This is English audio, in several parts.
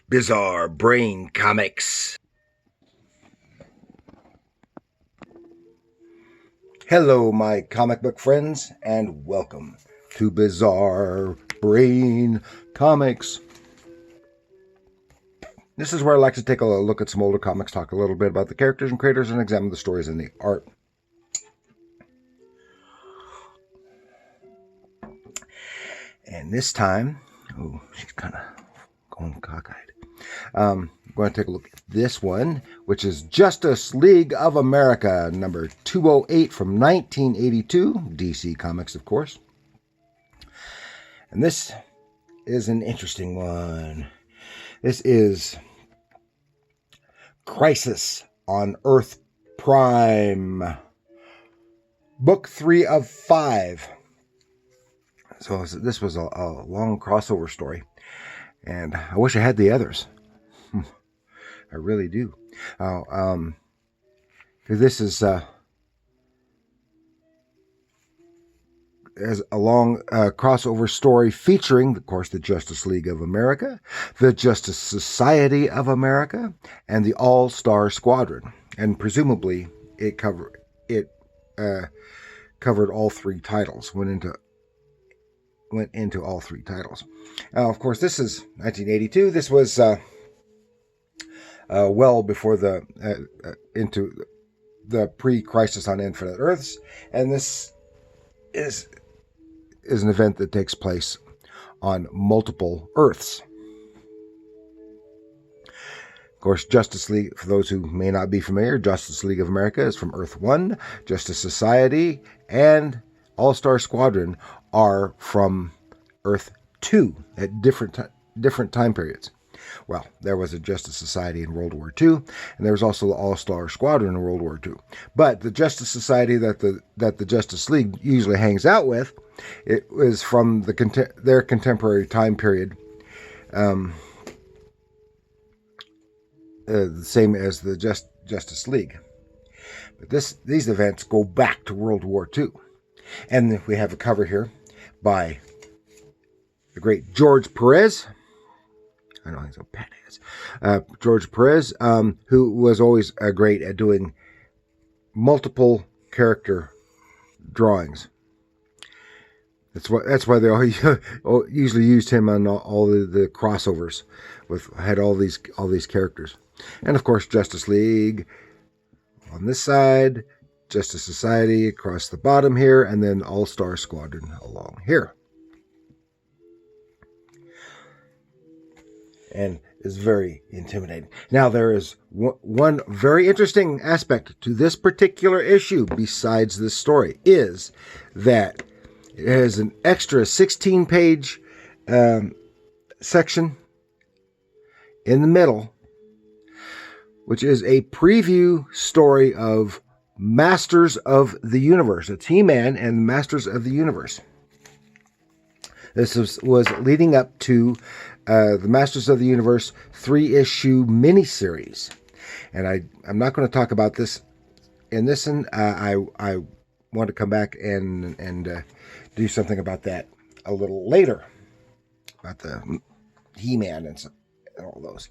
Bizarre Brain Comics. Hello, my comic book friends, and welcome to Bizarre Brain Comics. This is where I like to take a look at some older comics, talk a little bit about the characters and creators, and examine the stories and the art. And this time, oh, she's kind of going cockeyed. I'm going to take a look at this one, which is Justice League of America, number 208 from 1982, DC Comics, of course. And this is an interesting one. This is Crisis on Earth Prime, book 3 of 5. So this was a long crossover story, and I wish I had the others. I really do. Because this is as a long crossover story featuring, of course, the Justice League of America, the Justice Society of America, and the All-Star Squadron. And presumably, it covered all three titles. Went into all three titles. Of course, this is 1982. This was well before into the pre-Crisis on Infinite Earths, and this is an event that takes place on multiple Earths. Of course, Justice League, for those who may not be familiar, Justice League of America is from Earth 1, Justice Society and All-Star Squadron are from Earth 2 at different time periods. Well, there was a Justice Society in World War II, and there was also the All-Star Squadron in World War II. But the Justice Society that the Justice League usually hangs out with, it was from their contemporary time period, the same as the Justice League. But these events go back to World War II. And we have a cover here by the great George Perez. I know he's a pat ass. George Perez, who was always great at doing multiple character drawings. That's why they usually used him on all the crossovers had all these characters. And of course, Justice League on this side, Justice Society across the bottom here, and then All-Star Squadron along here. And is very intimidating. Now, there is one very interesting aspect to this particular issue, besides this story, is that it has an extra 16-page section in the middle, which is a preview story of Masters of the Universe. It's He-Man and Masters of the Universe. This was leading up to the Masters of the Universe 3-issue miniseries. And I'm not going to talk about this in this one. I want to come back and do something about that a little later. About the He-Man and all those.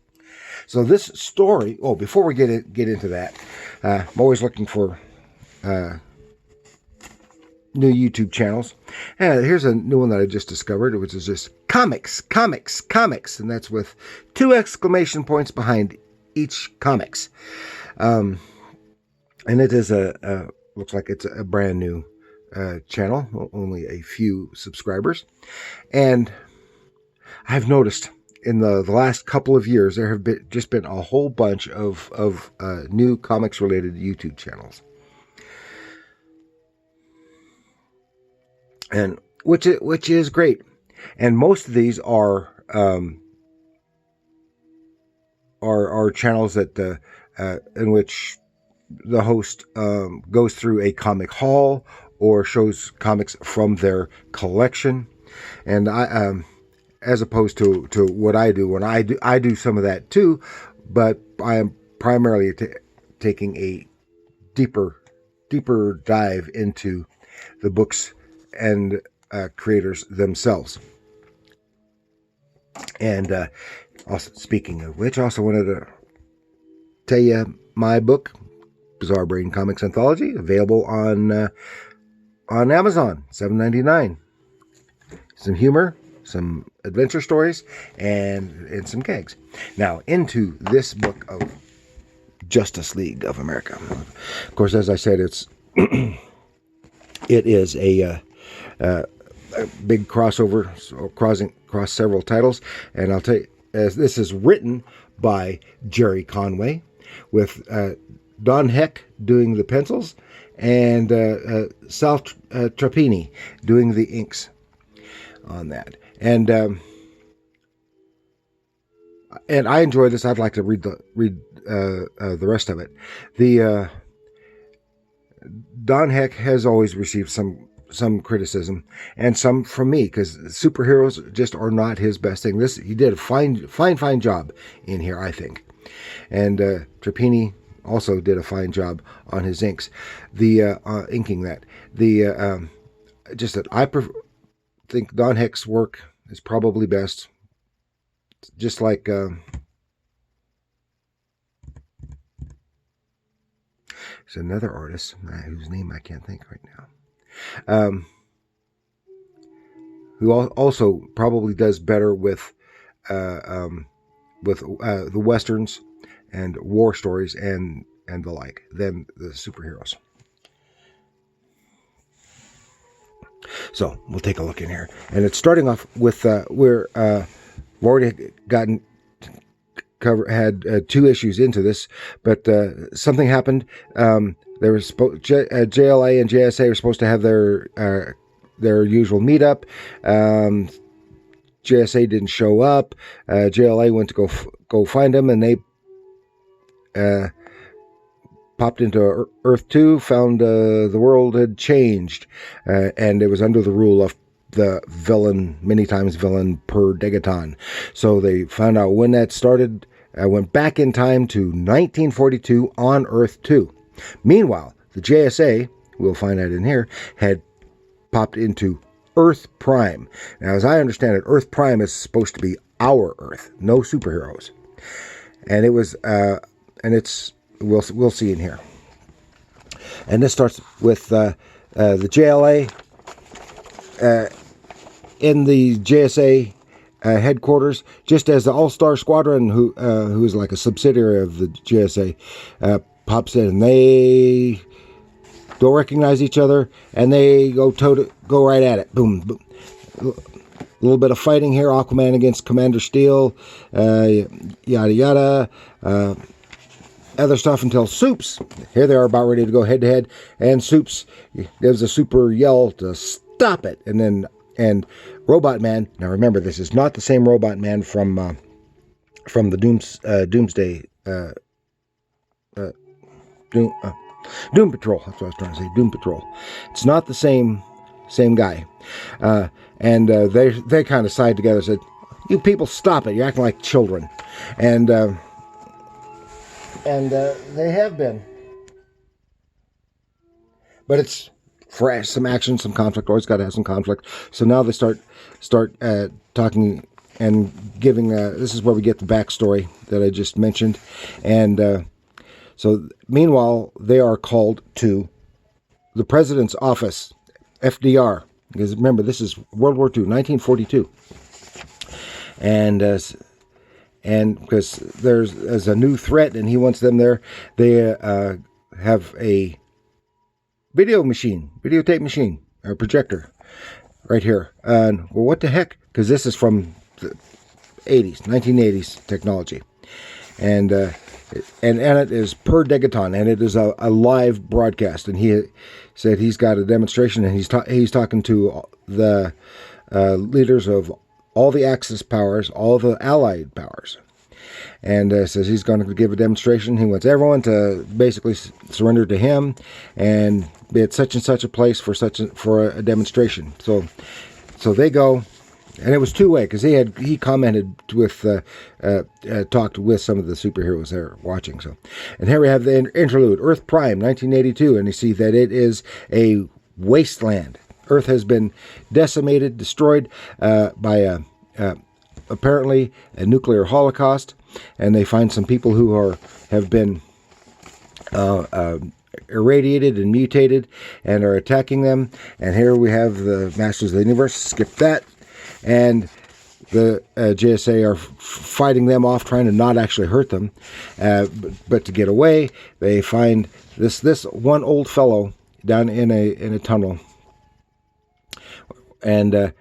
So this story, before we get into that, I'm always looking for new YouTube channels. Here's a new one that I just discovered, which is just comics, and that's with 2 exclamation points behind each comics. And it is looks like it's a brand new channel, only a few subscribers. And I've noticed in the last couple of years, there have been a whole bunch of new comics related YouTube channels. And which is great, and most of these are channels that in which the host goes through a comic haul or shows comics from their collection, and I as opposed to what I do. When I do some of that too, but I am primarily taking a deeper dive into the books and creators themselves. And Also, speaking of which, I also wanted to tell you my book, Bizarre Brain Comics Anthology, available on Amazon, $7.99. Some humor, some adventure stories, and some gags. Now, into this book of Justice League of America. Of course, as I said, it is a big crossover, so cross several titles, and I'll tell you, as this is written by Gerry Conway, with Don Heck doing the pencils, and Sal Trappini doing the inks on that. And I enjoy this. I'd like to read the rest of it. The Don Heck has always received some criticism, and some from me, because superheroes just are not his best thing. He did a fine job in here, I think. And Trappini also did a fine job on his inks, the inking that. Just that I think Don Heck's work is probably best. Just like there's another artist whose name I can't think right now, who also probably does better with the westerns and war stories and the like than the superheroes. So we'll take a look in here, and it's starting off with where we've already had 2 issues into this, but something happened. There was JLA and JSA were supposed to have their usual meetup. JSA didn't show up. JLA went to go find them, and they popped into Earth 2, found the world had changed, and it was under the rule of the villain, many times villain Per Degaton. So they found out when that started, went back in time to 1942 on Earth 2. Meanwhile, the JSA, we'll find out in here, had popped into Earth Prime. Now, as I understand it, Earth Prime is supposed to be our Earth, no superheroes. And it was, we'll see in here. And this starts with the JLA in the JSA headquarters, just as the All-Star Squadron, who is like a subsidiary of the JSA, pops in, and they don't recognize each other, and they go right at it. Boom, boom. A little bit of fighting here. Aquaman against Commander Steel, yada yada. Other stuff until Soups. Here they are about ready to go head to head, and Soups gives a super yell to stop it, and Robot Man. Now remember, this is not the same Robot Man from the Doomsday Doom Patrol. That's what I was trying to say. Doom Patrol. It's not the same guy. And they kind of side together and said, "You people, stop it! You're acting like children." And they have been. But it's for some action, some conflict. Always got to have some conflict. So now they start talking and giving. This is where we get the backstory that I just mentioned. And so meanwhile, they are called to the president's office, FDR. Because remember, this is World War II, 1942. And because there's a new threat, and he wants them there. They have a videotape machine, or projector, right here. And well, what the heck? Because this is from the 1980s technology, and it is Per Degaton, and it is a live broadcast. And he said he's got a demonstration, and he's talking to the leaders of all the Axis powers, all the Allied powers, and says he's going to give a demonstration. He wants everyone to basically surrender to him, and be at such and such a place for a demonstration. So they go, and it was two-way, because he commented with talked with some of the superheroes there watching. So, and here we have the interlude, Earth Prime, 1982, and you see that it is a wasteland. Earth has been decimated, destroyed by apparently a nuclear holocaust, and they find some people who have been irradiated and mutated and are attacking them. And here we have the Masters of the Universe. Skip that. And the JSA are fighting them off, trying to not actually hurt them, but to get away. They find this one old fellow down in a tunnel, and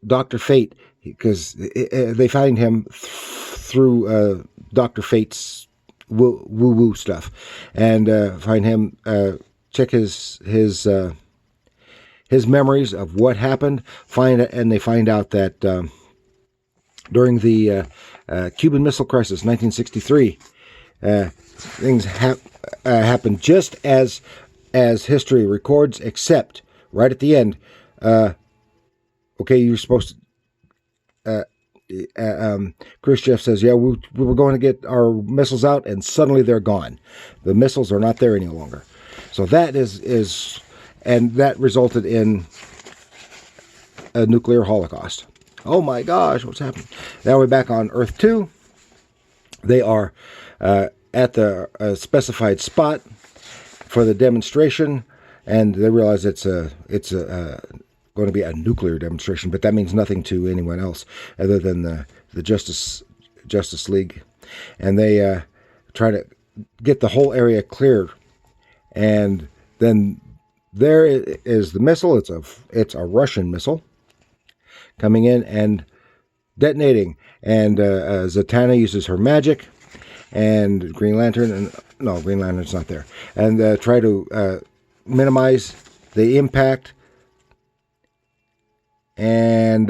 Dr. Fate, because they find him through Dr. Fate's woo stuff, and find him, check his memories of what happened. And they find out that during the Cuban Missile Crisis, 1963, things happened just as history records, except right at the end. Okay, you're supposed to. Khrushchev says, "Yeah, we were going to get our missiles out," and suddenly they're gone. The missiles are not there any longer. So that is, and that resulted in a nuclear holocaust. Oh my gosh, what's happening? Now we're back on Earth 2. They are at the specified spot for the demonstration, and they realize it's going to be a nuclear demonstration, but that means nothing to anyone else other than the Justice League. And they try to get the whole area cleared, and then there is the missile. It's a Russian missile coming in and detonating, and Zatanna uses her magic, and Green Lantern's not there, and try to minimize the impact, and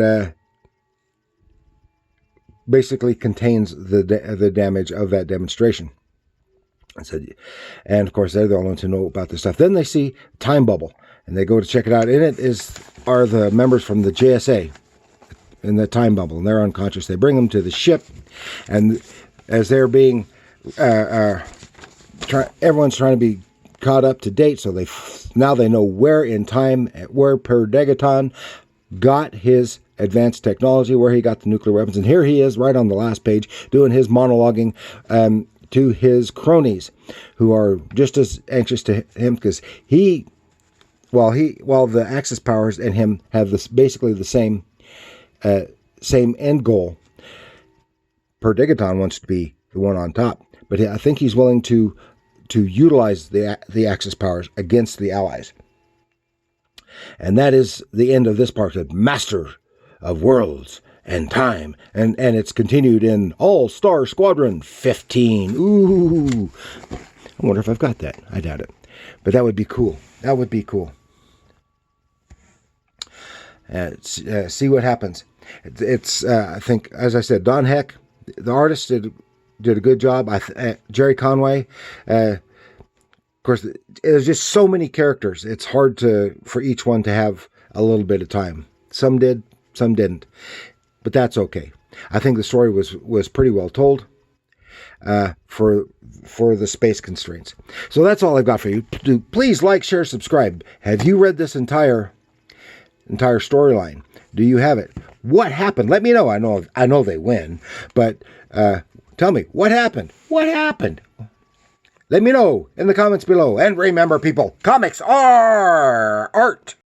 basically contains the damage of that demonstration. And of course, they're the only ones who know about this stuff. Then they see Time Bubble, and they go to check it out. In it are the members from the JSA in the Time Bubble, and they're unconscious. They bring them to the ship, and as they're being everyone's trying to be caught up to date, so now they know where in time, where Per-Degaton got his advanced technology, where he got the nuclear weapons. And here he is right on the last page doing his monologuing to his cronies, who are just as anxious to him, because while the Axis powers and him have basically the same end goal. Per-Degaton wants to be the one on top, but I think he's willing to utilize the Axis powers against the Allies. And that is the end of this part of Master of Worlds and Time. And it's continued in All-Star Squadron 15. Ooh. I wonder if I've got that. I doubt it. But that would be cool. That would be cool. See what happens. It's I think, as I said, Don Heck, the artist, did a good job. Gerry Conway. Of course, there's just so many characters. It's hard for each one to have a little bit of time. Some did, some didn't. But that's okay. I think the story was pretty well told for the space constraints. So that's all I've got for you. Please like, share, subscribe. Have you read this entire storyline? Do you have it? What happened? Let me know. I know they win, but tell me what happened. What happened? Let me know in the comments below. And remember, people, comics are art.